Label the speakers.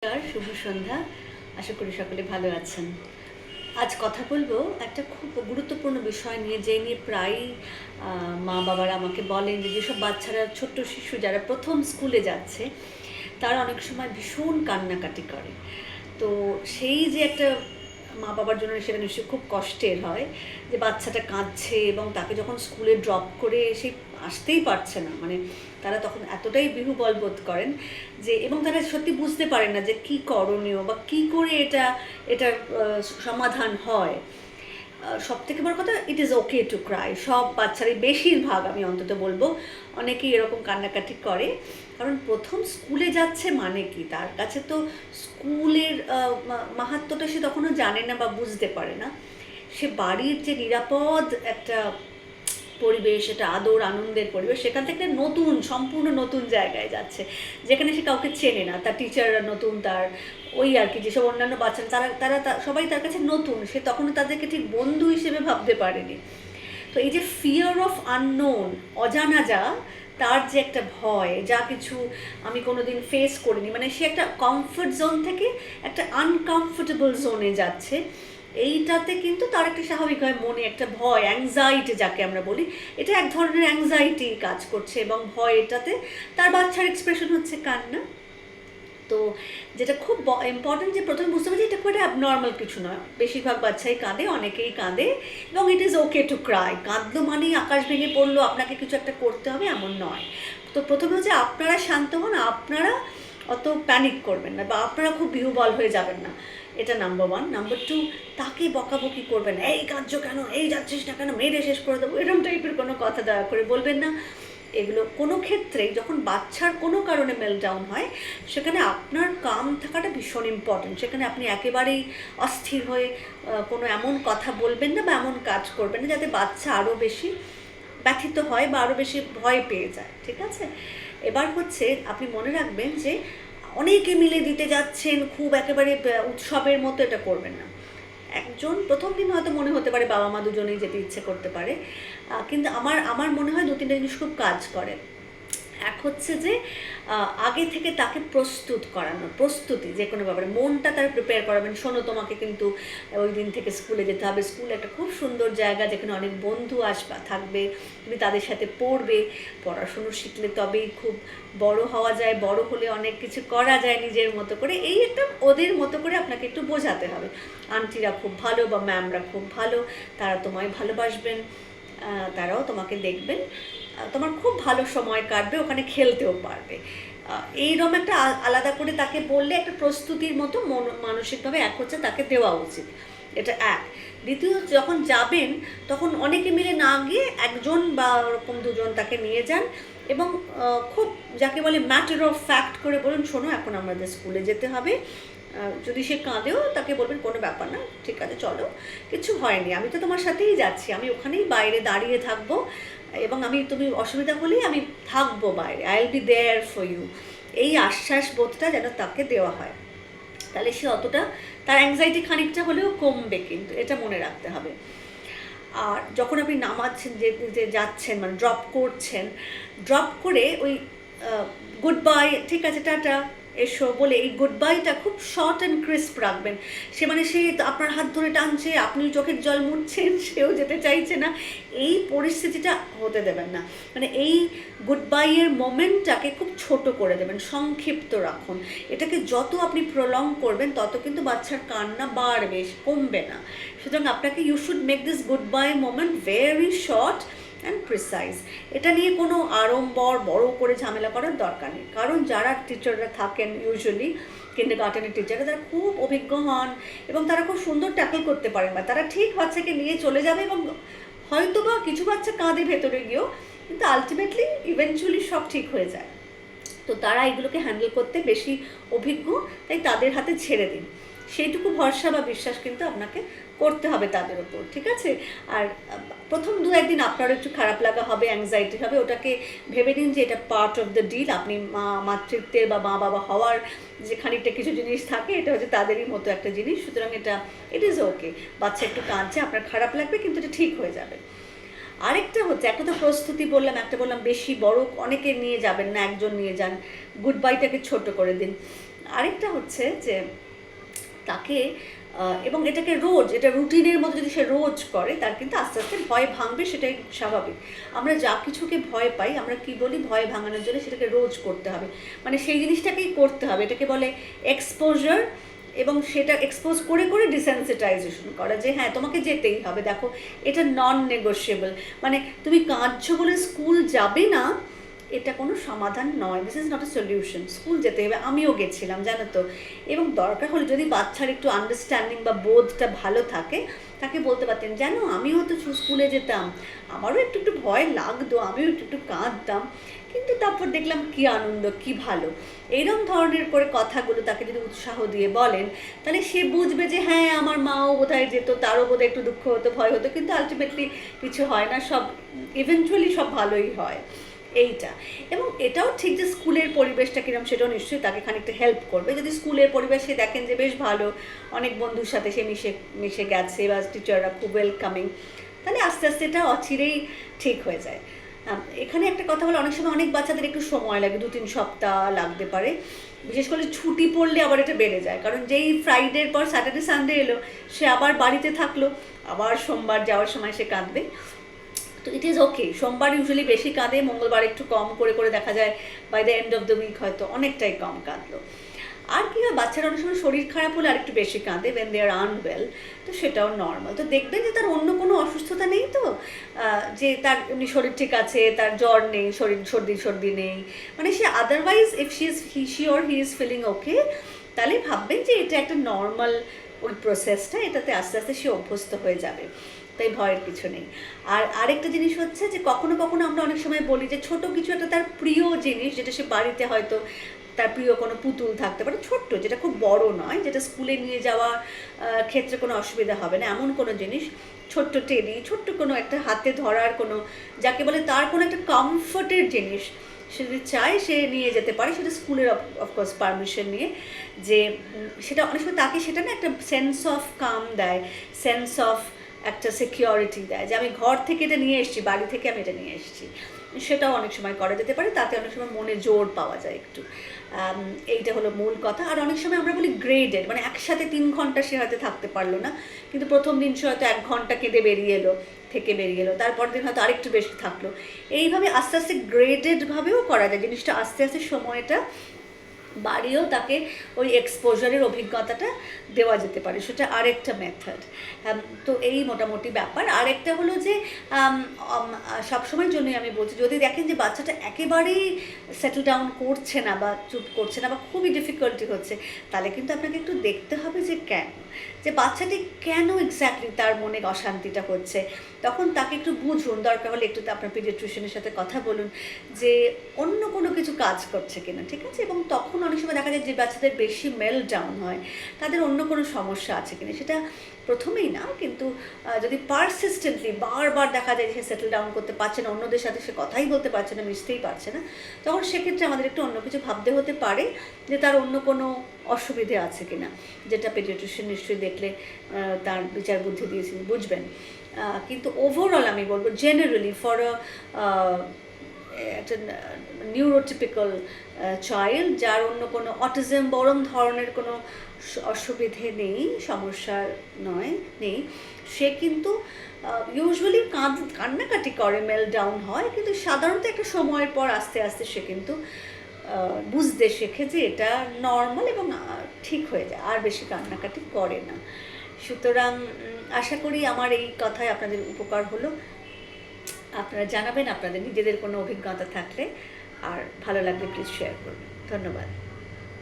Speaker 1: শুভ সন্ধ্যা। আশা করি সকলে ভালো আছেন। আজ কথা বলবো একটা খুব গুরুত্বপূর্ণ বিষয় নিয়ে, যে নিয়ে প্রায়ই মা বাবারা আমাকে বলেন যে যেসব বাচ্চারা, ছোট্ট শিশু যারা প্রথম স্কুলে যাচ্ছে, তারা অনেক সময় ভীষণ কান্নাকাটি করে। তো সেই যে একটা মা বাবার জন্য সেটা নিশ্চয়ই খুব কষ্টের হয় যে বাচ্চাটা কাঁদছে এবং তাকে যখন স্কুলে ড্রপ করে সে আসতেই পারছে না, মানে তারা তখন এতটাই বিহ্বল বোধ করেন যে, এবং তারা সত্যি বুঝতে পারেন না যে কী করণীয় বা কী করে এটার সমাধান হয়। সব থেকে বড় কথা, ইট ইজ ওকে টু ক্রাই। সব বাচ্চারই, বেশিরভাগ আমি অন্তত বলবো, অনেকেই এরকম কান্নাকাটি করে। কারণ প্রথম স্কুলে যাচ্ছে মানে কি, তার কাছে তো স্কুলের মাহাত্ম্যটা সে তখনও জানে না বা বুঝতে পারে না। সে বাড়ির যে নিরাপদ একটা পরিবেশ, এটা আদর আনন্দের পরিবেশ, সেখান থেকে নতুন, সম্পূর্ণ নতুন জায়গায় যাচ্ছে, যেখানে সে কাউকে চেনে না, তার টিচাররা নতুন, তার ওই আর কি যেসব অন্যান্য বাচ্চা তারা সবাই তার কাছে নতুন, সে তখনও তাদেরকে ঠিক বন্ধু হিসেবে ভাবতে পারেনি। তো এই যে ফিয়ার অফ আননোন, অজানা যা, তার যে একটা ভয়, যা কিছু আমি কোনোদিন ফেস করিনি, মানে সে একটা কমফর্ট জোন থেকে একটা আনকমফোর্টেবল জোনে যাচ্ছে। এইটাতে কিন্তু তার একটা স্বাভাবিকভাবে মনে একটা ভয়, অ্যাংজাইটি যাকে আমরা বলি, এটা এক ধরনের অ্যাংজাইটি কাজ করছে, এবং ভয়, এটাতে তার বাচ্চার এক্সপ্রেশন হচ্ছে কান্না। তো যেটা খুব ইম্পর্টেন্ট, যে প্রথমে বুঝতে পারছি এটা খুব একটা অ্যাবনর্মাল কিছু নয়। বেশিরভাগ বাচ্চাই কাঁদে, অনেকেই কাঁদে, এবং it is okay to cry. কাঁদলো মানেই আকাশ ভেঙে পড়লো, আপনাকে কিছু একটা করতে হবে, এমন নয়। তো প্রথমে হচ্ছে আপনারা শান্ত হন, আপনারা অত প্যানিক করবেন না, বা আপনারা খুব বিহ্বল হয়ে যাবেন না। এটা নাম্বার ওয়ান। নাম্বার টু, তাকে বকাবকি করবেন না, এই কাঁদছো কেন, এই যাচ্ছিস না কেন, মেরে শেষ করে দেবো, এরকম টাইপের কোনো কথা দয়া করে বলবেন না। এগুলো কোনো ক্ষেত্রেই, যখন বাচ্চার কোনো কারণে মেলডাউন হয়, সেখানে আপনার কাম থাকাটা ভীষণ ইম্পর্টেন্ট। সেখানে আপনি একেবারেই অস্থির হয়ে কোনো এমন কথা বলবেন না বা এমন কাজ করবেন না যাতে বাচ্চা আরও বেশি ব্যথিত হয় বা আরও বেশি ভয় পেয়ে যায়, ঠিক আছে? এবার হচ্ছে, আপনি মনে রাখবেন যে অনেকে মিলে দিতে যাচ্ছেন, খুব একেবারে উৎসবের মতো এটা করবেন না। একজন প্রথম দিন হয়তো মনে হতে পারে বাবা মা দুজনেই যেতে ইচ্ছে করতে পারে, কিন্তু আমার মনে হয় দু তিনটা জিনিস খুব কাজ করে। এক হচ্ছে যে আগে থেকে তাকে প্রস্তুত করানো, প্রস্তুতি যে কোনো ব্যাপারে মনটা তার প্রিপেয়ার করাবেন। শোনো, তোমাকে কিন্তু ওই দিন থেকে স্কুলে যেতে হবে, স্কুল একটা খুব সুন্দর জায়গা, যেখানে অনেক বন্ধু থাকবে, তুমি তাদের সাথে পড়বে, পড়াশুনো শিখলে তবেই খুব বড় হওয়া যায়, বড় হলে অনেক কিছু করা যায় নিজের মতো করে। এই একটা ওদের মতো করে আপনাকে একটু বোঝাতে হবে। আন্টিরা খুব ভালো বা ম্যামরা খুব ভালো, তারা তোমায় ভালোবাসবেন, তারাও তোমাকে দেখবেন, তোমার খুব ভালো সময় কাটবে, ওখানে খেলতেও পারবে। এইরকম একটা আলাদা করে তাকে বললে একটা প্রস্তুতির মতো মানসিকভাবে এক হচ্ছে তাকে দেওয়া উচিত। এটা এক। দ্বিতীয়, যখন যাবেন তখন অনেকে মিলে না গিয়ে একজন বা ওরকম দুজন তাকে নিয়ে যান, এবং খুব যাকে বলে ম্যাটার অফ ফ্যাক্ট করে বলুন, শোনো এখন আমাদের স্কুলে যেতে হবে। যদি সে কাঁদেও তাকে বলবেন কোনো ব্যাপার না, ঠিক আছে চলো, কিছু হয়নি, আমি তো তোমার সাথেই যাচ্ছি, আমি ওখানেই বাইরে দাঁড়িয়ে থাকবো, এবং তুমি অসুবিধা হলেই আমি থাকবো বাইরে, I will be there for you. এই আশ্বাস বোধটা যেন তাকে দেওয়া হয়, তাহলে সে অতটা, তার অ্যাংজাইটি খানিকটা হলেও কমবে, কিন্তু এটা মনে রাখতে হবে। আর যখন আপনি নামাচ্ছেন, যে যাচ্ছেন, মানে ড্রপ করছেন, ড্রপ করে ওই গুড বাই, ঠিক আছে টাটা এসো বলে, এই গুড বাইটা খুব শর্ট অ্যান্ড ক্রিস্প রাখবেন। সে আপনার হাত ধরে টানছে, আপনি চোখের জল মুছছেন, সেও যেতে চাইছে না, এই পরিস্থিতিটা হতে দেবেন না। মানে এই গুড বাইয়ের মোমেন্টটাকে খুব ছোট করে দেবেন, সংক্ষিপ্ত রাখুন। এটাকে যত আপনি প্রলং করবেন তত কিন্তু বাচ্চার কান্না বাড়বে, কমবে না। সুতরাং আপনাকে, you should make this goodbye moment very short and precise. এটা নিয়ে কোনো আড়ম্বর বড় করে ঝামেলা করার দরকার নেই। কারণ যারা টিচাররা থাকেন, ইউজুয়ালি কিন্ডারগার্টেনের টিচাররা, তারা খুব অভিজ্ঞ হন এবং তারা খুব সুন্দর ট্যাকল করতে পারেন, বা তারা ঠিক বাচ্চাকে নিয়ে চলে যাবে, এবং হয়তো বা কিছু বাচ্চা কাঁদে ভেতরে গিয়েও, কিন্তু আলটিমেটলি ইভেনচুয়ালি সব ঠিক হয়ে যায়। তো তারা এগুলোকে হ্যান্ডেল করতে বেশি অভিজ্ঞ, তাই তাদের হাতে ছেড়ে দিন। সেইটুকু ভরসা বা বিশ্বাস কিন্তু আপনাকে করতে হবে তাদের ওপর, ঠিক আছে? আর প্রথম দু একদিন আপনারও একটু খারাপ লাগা হবে, অ্যাংজাইটি হবে, ওটাকে ভেবে নিন যে এটা পার্ট অফ দ্য ডিল। আপনি মাতৃত্বের বা মা বাবা হওয়ার যে খানিকটা কিছু জিনিস থাকে, এটা হচ্ছে তাদেরই মতো একটা জিনিস। সুতরাং এটা, ইট ইজ ওকে। বাচ্চা একটু কাঁদছে, আপনার খারাপ লাগবে, কিন্তু এটা ঠিক হয়ে যাবে। আরেকটা হচ্ছে, একটা তো প্রস্তুতি বললাম, একটা বললাম বেশি বড় অনেকে নিয়ে যাবেন না, একজন নিয়ে যান, গুড বাইটাকে ছোট করে দিন। আরেকটা হচ্ছে যে তাকে এবং এটাকে রোজ, এটা রুটিনের মতো যদি সে রোজ করে, তার কিন্তু আস্তে আস্তে ভয় ভাঙবে, সেটাই স্বাভাবিক। আমরা যা কিছুকে ভয় পাই, আমরা কি বলি, ভয় ভাঙানোর জন্য সেটাকে রোজ করতে হবে, মানে সেই জিনিসটাকেই করতে হবে। এটাকে বলে এক্সপোজার, এবং সেটা এক্সপোজ করে করে ডিসেন্সিটাইজেশন করা, যে হ্যাঁ তোমাকে যেতেই হবে, দেখো এটা নন নেগোশিয়েবল, মানে তুমি কাঁদছো বলে স্কুল যাবে না, এটা কোনো সমাধান নয়, this is not a solution, school যেতে হবে। আমিও গেছিলাম জানো তো, এবং দরকার হলে যদি বাচ্চার একটু আন্ডারস্ট্যান্ডিং বা বোধটা ভালো থাকে, তাকে বলতে পারতেন, জানো আমিও তো স্কুলে যেতাম, আমারও একটু একটু ভয় লাগতো, আমিও একটু একটু কাঁদতাম, কিন্তু তারপর দেখলাম কি আনন্দ, কি ভালো। এইরকম ধরনের করে কথাগুলো তাকে যদি উৎসাহ দিয়ে বলেন, তাহলে সে বুঝবে যে হ্যাঁ আমার মাও বোধহয় যেত, তারও বোধহয় একটু দুঃখ হতো, ভয় হতো, কিন্তু আলটিমেটলি কিছু হয় না, সব ইভেনচুয়ালি সব ভালোই হয়, এইটা। এবং এটাও ঠিক যে স্কুলের পরিবেশটা কিরম, সেটাও নিশ্চয়ই তাকে খানিকটা হেল্প করবে। যদি স্কুলের পরিবেশে দেখেন যে বেশ ভালো, অনেক বন্ধুর সাথে সে মিশে গেছে, বা টিচাররা খুব ওয়েলকামিং, তাহলে আস্তে আস্তে এটা অচিরেই ঠিক হয়ে যায়। এখানে একটা কথা হলো, অনেক সময় অনেক বাচ্চাদের একটু সময় লাগে, 2-3 সপ্তাহ লাগতে পারে, বিশেষ করে ছুটি পড়লে আবার এটা বেড়ে যায়, কারণ যেই ফ্রাইডের পর স্যাটারডে সানডে এলো, সে আবার বাড়িতে থাকলো, আবার সোমবার যাওয়ার সময় সে কাঁদবে। তো ইট ইজ ওকে, সোমবার ইউজুয়ালি বেশি কাঁদে, মঙ্গলবার একটু কম করে করে দেখা যায় by the end of the week হয়তো অনেকটাই কম কাঁদলো। আর কি হয়, বাচ্চারা অনেক সময় শরীর খারাপ হলে আরেকটু বেশি কাঁদে, ওয়েন দে আর আনওয়েল, তো সেটাও নর্মাল। তো দেখবেন যে তার অন্য কোনো অসুস্থতা নেই, তো যে তার এমনি শরীর ঠিক আছে, তার জ্বর নেই, সর্দি নেই, মানে সে otherwise if she or he is feeling okay, তাহলে ভাববেন যে এটা একটা নর্মাল ওই প্রসেসটা, এটাতে আস্তে আস্তে সে অভ্যস্ত হয়ে যাবে, তাই ভয়ের কিছু নেই। আর আরেকটা জিনিস হচ্ছে যে কখনো কখনো আমরা অনেক সময় বলি যে ছোট কিছু একটা তার প্রিয় জিনিস, যেটা সে বাড়িতে হয়তো তার প্রিয় কোনো পুতুল থাকতে পারে, ছোট্ট, যেটা খুব বড় নয়, যেটা স্কুলে নিয়ে যাওয়া ক্ষেত্রে কোনো অসুবিধা হবে না, এমন কোনো জিনিস, ছোট্ট টেডি, ছোট্ট কোনো একটা হাতে ধরার কোনো, যাকে বলে তার কোনো একটা কমফোর্টের জিনিস, সে যদি চায় সে নিয়ে যেতে পারে, সেটা স্কুলের অফকোর্স পারমিশন নিয়ে, যে সেটা অনেক সময় তাকে সেটা না একটা সেন্স অফ কাম দেয়, সেন্স অফ একটা সিকিউরিটি দেয়, যে আমি ঘর থেকে এটা নিয়ে এসেছি, বাড়ি থেকে আমি এটা নিয়ে এসেছি, সেটাও অনেক সময় করা যেতে পারে, তাতে অনেক সময় মনে জোর পাওয়া যায় একটু। এইটা হলো মূল কথা। আর অনেক সময় আমরা বলি গ্রেডেড, মানে একসাথে 3 ঘন্টা সে হয়তো থাকতে পারলো না, কিন্তু প্রথম দিন সে হয়তো 1 ঘন্টা কেঁদে বেরিয়ে এলো, তারপর দিন হয়তো আরেকটু বেশি থাকলো, এইভাবে আস্তে আস্তে গ্রেডেডভাবেও করা যায় জিনিসটা, আস্তে আস্তে সময়টা বাড়িয়েও তাকে ওই এক্সপোজারের অভিজ্ঞতাটা দেওয়া যেতে পারে, সেটা আরেকটা মেথড। তো এই মোটামুটি ব্যাপার। আরেকটা হলো যে সবসময়ের জন্যই আমি বলছি, যদি দেখেন যে বাচ্চাটা একেবারেই সেটেল ডাউন করছে না, বা চুপ করছে না, বা খুবই ডিফিকাল্টি হচ্ছে, তাহলে কিন্তু আপনাকে একটু দেখতে হবে যে কেন, যে বাচ্চাটি কেন এক্স্যাক্টলি তার মনে অশান্তিটা হচ্ছে। তখন তাকে একটু বুঝুন, দরকার হলে একটু আপনার পিডিয়াট্রিশিয়ানের সাথে কথা বলুন যে অন্য কোনো কিছু কাজ করছে কিনা, ঠিক আছে। এবং তখন অনেক সময় দেখা যায় যে বাচ্চাদের বেশি মেল্ট ডাউন হয়, তাদের অন্য কোনো সমস্যা আছে কিনা, সেটা প্রথমেই না, কিন্তু যদি পারসিস্টেন্টলি বারবার দেখা যায় যে সে সেটেল ডাউন করতে পারছে না, অন্যদের সাথে সে কথাই বলতে পারছে না, মিশতেই পারছে না, তখন সেক্ষেত্রে আমাদের একটু অন্য কিছু ভাবতে হতে পারে, যে তার অন্য কোনো অসুবিধে আছে কিনা, যেটা পেডিয়াট্রিশিয়ান নিশ্চয়ই দেখলে তার বিচার বুদ্ধি দিয়েছেন বুঝবেন। কিন্তু ওভারঅল আমি বলবো জেনারেলি ফর একটা নিউরোটিপিক্যাল চাইল্ড, যার অন্য কোনো অটিজম বরং ধরনের কোনো অসুবিধে নেই, সমস্যা নেই, সে কিন্তু ইউজুয়ালি কান্নাকাটি করে, মেল ডাউন হয়, কিন্তু সাধারণত একটা সময়ের পর আস্তে আস্তে সে কিন্তু বুঝতে শেখে যে এটা নর্মাল, এবং ঠিক হয়ে যায়, আর বেশি কান্নাকাটি করে না। সুতরাং আশা করি আমার এই কথায় আপনাদের উপকার হলো। আপনারা জানাবেন আপনাদের নিজেদের কোনো অভিজ্ঞতা থাকলে, আর ভালো লাগলে প্লিজ শেয়ার করবেন। ধন্যবাদ।